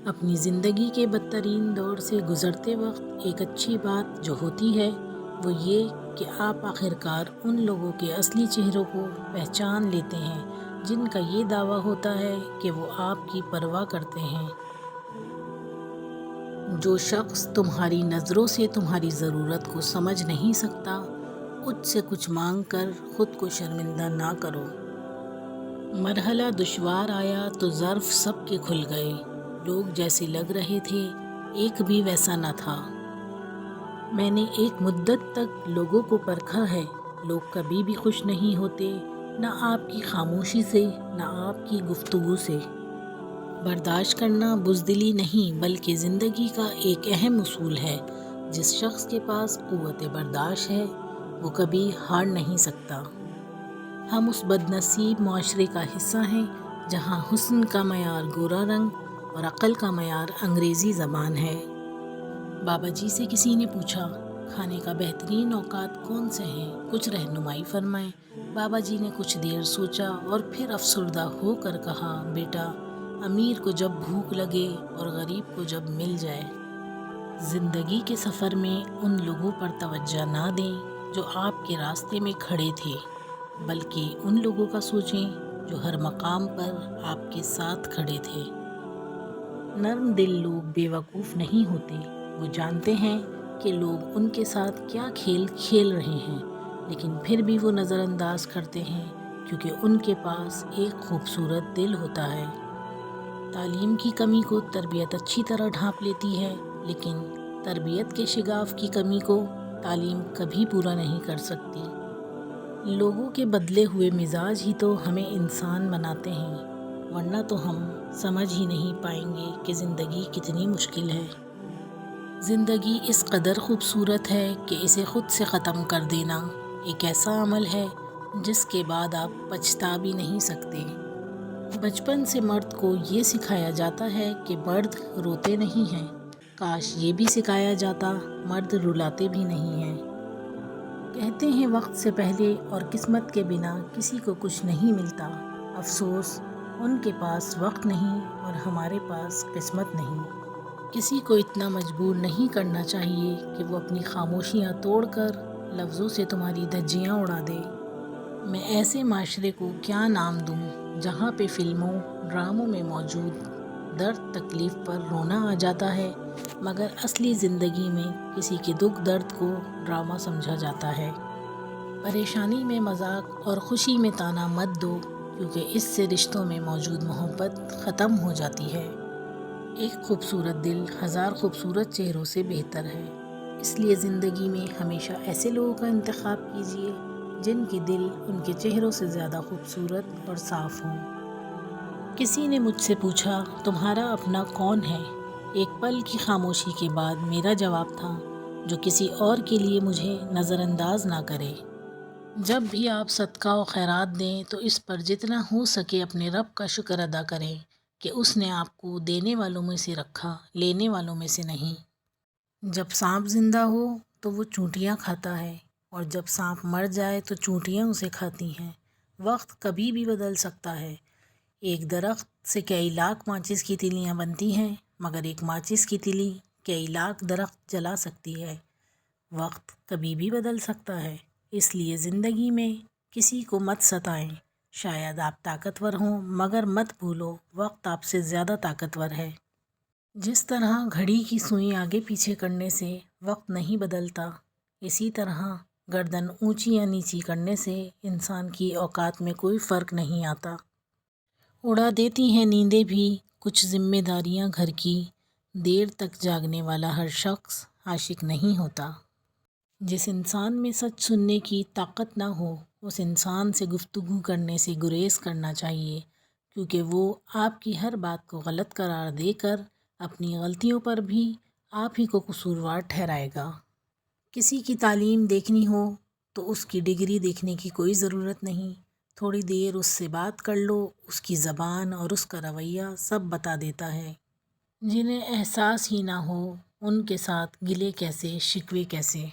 اپنی زندگی کے بدترین دور سے گزرتے وقت ایک اچھی بات جو ہوتی ہے وہ یہ کہ آپ آخرکار ان لوگوں کے اصلی چہروں کو پہچان لیتے ہیں جن کا یہ دعویٰ ہوتا ہے کہ وہ آپ کی پرواہ کرتے ہیں۔ جو شخص تمہاری نظروں سے تمہاری ضرورت کو سمجھ نہیں سکتا، خود سے کچھ مانگ کر خود کو شرمندہ نہ کرو۔ مرحلہ دشوار آیا تو ظرف سب کے کھل گئے، لوگ جیسے لگ رہے تھے ایک بھی ویسا نہ تھا۔ میں نے ایک مدت تک لوگوں کو پرکھا ہے، لوگ کبھی بھی خوش نہیں ہوتے، نہ آپ کی خاموشی سے نہ آپ کی گفتگو سے۔ برداشت کرنا بزدلی نہیں بلکہ زندگی کا ایک اہم اصول ہے۔ جس شخص کے پاس قوت برداشت ہے وہ کبھی ہار نہیں سکتا۔ ہم اس بد نصیب معاشرے کا حصہ ہیں جہاں حسن کا معیار گورا رنگ اور عقل کا معیار انگریزی زبان ہے۔ بابا جی سے کسی نے پوچھا، کھانے کا بہترین اوقات کون سے ہیں؟ کچھ رہنمائی فرمائیں۔ بابا جی نے کچھ دیر سوچا اور پھر افسردہ ہو کر کہا، بیٹا، امیر کو جب بھوک لگے اور غریب کو جب مل جائے۔ زندگی کے سفر میں ان لوگوں پر توجہ نہ دیں جو آپ کے راستے میں کھڑے تھے، بلکہ ان لوگوں کا سوچیں جو ہر مقام پر آپ کے ساتھ کھڑے تھے۔ نرم دل لوگ بے وقوف نہیں ہوتے، وہ جانتے ہیں کہ لوگ ان کے ساتھ کیا کھیل کھیل رہے ہیں، لیکن پھر بھی وہ نظر انداز کرتے ہیں کیونکہ ان کے پاس ایک خوبصورت دل ہوتا ہے۔ تعلیم کی کمی کو تربیت اچھی طرح ڈھانپ لیتی ہے، لیکن تربیت کے شگاف کی کمی کو تعلیم کبھی پورا نہیں کر سکتی۔ لوگوں کے بدلے ہوئے مزاج ہی تو ہمیں انسان بناتے ہیں، ورنہ تو ہم سمجھ ہی نہیں پائیں گے کہ زندگی کتنی مشکل ہے۔ زندگی اس قدر خوبصورت ہے کہ اسے خود سے ختم کر دینا ایک ایسا عمل ہے جس کے بعد آپ پچھتا بھی نہیں سکتے۔ بچپن سے مرد کو یہ سکھایا جاتا ہے کہ مرد روتے نہیں ہیں، کاش یہ بھی سکھایا جاتا مرد رلاتے بھی نہیں ہیں۔ کہتے ہیں وقت سے پہلے اور قسمت کے بنا کسی کو کچھ نہیں ملتا، افسوس ان کے پاس وقت نہیں اور ہمارے پاس قسمت نہیں۔ کسی کو اتنا مجبور نہیں کرنا چاہیے کہ وہ اپنی خاموشیاں توڑ کر لفظوں سے تمہاری دھجیاں اڑا دے۔ میں ایسے معاشرے کو کیا نام دوں جہاں پہ فلموں ڈراموں میں موجود درد تکلیف پر رونا آ جاتا ہے، مگر اصلی زندگی میں کسی کے دکھ درد کو ڈرامہ سمجھا جاتا ہے۔ پریشانی میں مذاق اور خوشی میں طعنہ مت دو، کیونکہ اس سے رشتوں میں موجود محبت ختم ہو جاتی ہے۔ ایک خوبصورت دل ہزار خوبصورت چہروں سے بہتر ہے، اس لیے زندگی میں ہمیشہ ایسے لوگوں کا انتخاب کیجیے جن کے دل ان کے چہروں سے زیادہ خوبصورت اور صاف ہوں۔ کسی نے مجھ سے پوچھا، تمہارا اپنا کون ہے؟ ایک پل کی خاموشی کے بعد میرا جواب تھا، جو کسی اور کے لیے مجھے نظر انداز نہ کرے۔ جب بھی آپ صدقہ و خیرات دیں تو اس پر جتنا ہو سکے اپنے رب کا شکر ادا کریں کہ اس نے آپ کو دینے والوں میں سے رکھا، لینے والوں میں سے نہیں۔ جب سانپ زندہ ہو تو وہ چونٹیاں کھاتا ہے، اور جب سانپ مر جائے تو چونٹیاں اسے کھاتی ہیں۔ وقت کبھی بھی بدل سکتا ہے۔ ایک درخت سے کئی لاکھ ماچس کی تلیاں بنتی ہیں، مگر ایک ماچس کی تلی کئی لاکھ درخت جلا سکتی ہے۔ وقت کبھی بھی بدل سکتا ہے، اس لیے زندگی میں کسی کو مت ستائیں۔ شاید آپ طاقتور ہوں، مگر مت بھولو وقت آپ سے زیادہ طاقتور ہے۔ جس طرح گھڑی کی سوئی آگے پیچھے کرنے سے وقت نہیں بدلتا، اسی طرح گردن اونچی یا نیچی کرنے سے انسان کی اوقات میں کوئی فرق نہیں آتا۔ اڑا دیتی ہیں نیندیں بھی کچھ ذمہ داریاں گھر کی، دیر تک جاگنے والا ہر شخص عاشق نہیں ہوتا۔ جس انسان میں سچ سننے کی طاقت نہ ہو، اس انسان سے گفتگو کرنے سے گریز کرنا چاہیے، کیونکہ وہ آپ کی ہر بات کو غلط قرار دے کر اپنی غلطیوں پر بھی آپ ہی کو قصوروار ٹھہرائے گا۔ کسی کی تعلیم دیکھنی ہو تو اس کی ڈگری دیکھنے کی کوئی ضرورت نہیں، تھوڑی دیر اس سے بات کر لو، اس کی زبان اور اس کا رویہ سب بتا دیتا ہے۔ جنہیں احساس ہی نہ ہو ان کے ساتھ گلے کیسے، شکوے کیسے۔